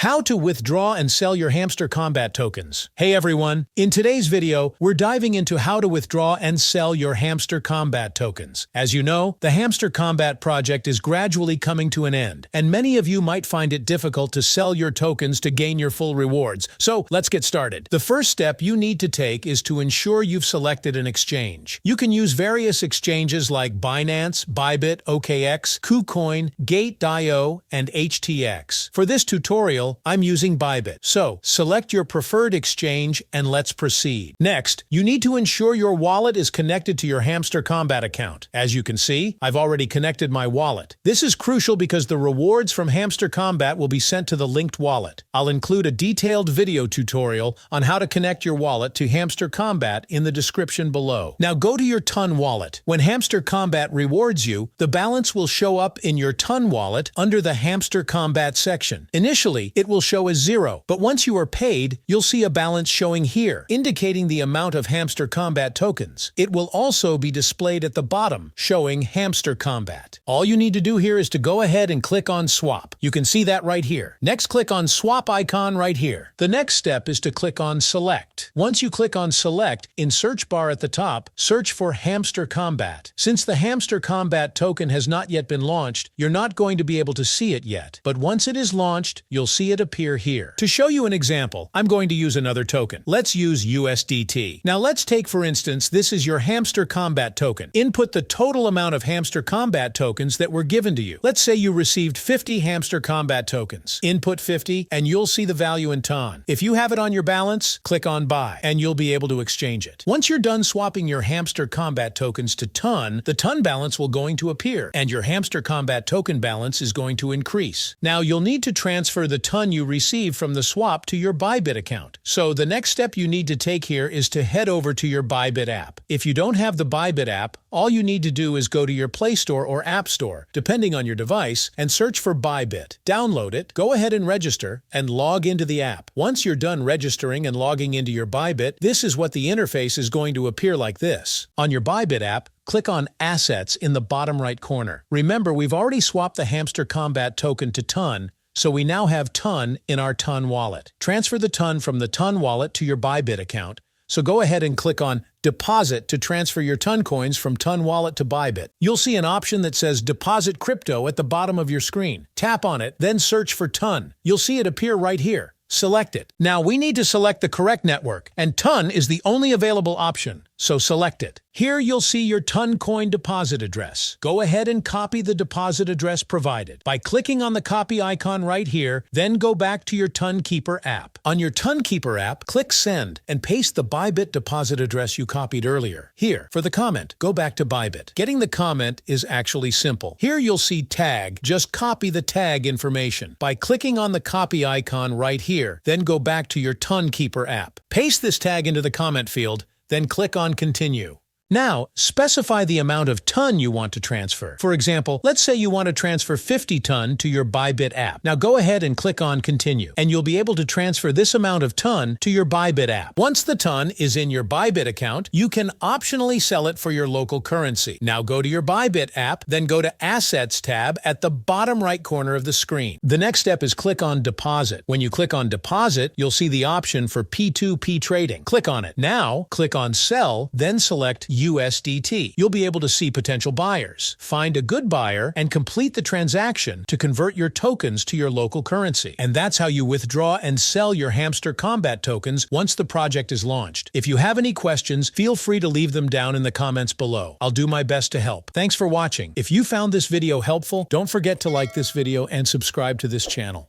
How to withdraw and sell your Hamster Kombat tokens. Hey everyone, in today's video, we're diving into how to withdraw and sell your Hamster Kombat tokens. As you know, the Hamster Kombat project is gradually coming to an end, and many of you might find it difficult to sell your tokens to gain your full rewards. So let's get started. The first step you need to take is to ensure you've selected an exchange. You can use various exchanges like Binance, Bybit, OKX, KuCoin, Gate.io, and HTX. For this tutorial, I'm using Bybit. So, select your preferred exchange and let's proceed. Next, you need to ensure your wallet is connected to your Hamster Kombat account. As you can see, I've already connected my wallet. This is crucial because the rewards from Hamster Kombat will be sent to the linked wallet. I'll include a detailed video tutorial on how to connect your wallet to Hamster Kombat in the description below. Now go to your Ton wallet. When Hamster Kombat rewards you, the balance will show up in your Ton wallet under the Hamster Kombat section. Initially, it will show as 0, but once you are paid, you'll see a balance showing here, indicating the amount of Hamster Kombat tokens. It will also be displayed at the bottom, showing Hamster Kombat. All you need to do here is to go ahead and click on Swap. You can see that right here. Next, click on Swap icon right here. The next step is to click on Select. Once you click on Select, in search bar at the top, search for Hamster Kombat. Since the Hamster Kombat token has not yet been launched, you're not going to be able to see it yet. But once it is launched, you'll see it appear here. To show you an example, I'm going to use another token. Let's use USDT. Now let's take, for instance, this is your Hamster Kombat token. Input the total amount of Hamster Kombat tokens that were given to you. Let's say you received 50 Hamster Kombat tokens. Input 50 and you'll see the value in Ton. If you have it on your balance, click on Buy and you'll be able to exchange it. Once you're done swapping your Hamster Kombat tokens to Ton, the Ton balance will going to appear and your Hamster Kombat token balance is going to increase. Now you'll need to transfer the Ton you received from the swap to your Bybit account. So the next step you need to take here is to head over to your Bybit app. If you don't have the Bybit app, all you need to do is go to your Play Store or App Store, depending on your device, and search for Bybit. Download it, go ahead and register, and log into the app. Once you're done registering and logging into your Bybit, this is what the interface is going to appear like this. On your Bybit app, click on Assets in the bottom right corner. Remember, we've already swapped the Hamster Kombat token to Ton, so we now have Ton in our Ton wallet. Transfer the Ton from the Ton wallet to your Bybit account. So go ahead and click on Deposit to transfer your Ton coins from Ton wallet to Bybit. You'll see an option that says Deposit Crypto at the bottom of your screen. Tap on it, then search for Ton. You'll see it appear right here. Select it. Now we need to select the correct network, and Ton is the only available option, so select it. Here you'll see your Ton coin deposit address. Go ahead and copy the deposit address provided by clicking on the copy icon right here, then go back to your Tonkeeper app. On your Tonkeeper app, click Send and paste the Bybit deposit address you copied earlier. Here, for the comment, go back to Bybit. Getting the comment is actually simple. Here you'll see Tag. Just copy the tag information by clicking on the copy icon right here, then go back to your Tonkeeper app. Paste this tag into the comment field, then click on Continue. Now, specify the amount of Ton you want to transfer. For example, let's say you want to transfer 50 Ton to your Bybit app. Now go ahead and click on Continue, and you'll be able to transfer this amount of Ton to your Bybit app. Once the Ton is in your Bybit account, you can optionally sell it for your local currency. Now go to your Bybit app, then go to Assets tab at the bottom right corner of the screen. The next step is click on Deposit. When you click on Deposit, you'll see the option for P2P trading. Click on it. Now, click on Sell, then select USDT. You'll be able to see potential buyers. Find a good buyer and complete the transaction to convert your tokens to your local currency. And that's how you withdraw and sell your Hamster Kombat tokens once the project is launched. If you have any questions, feel free to leave them down in the comments below. I'll do my best to help. Thanks for watching. If you found this video helpful, don't forget to like this video and subscribe to this channel.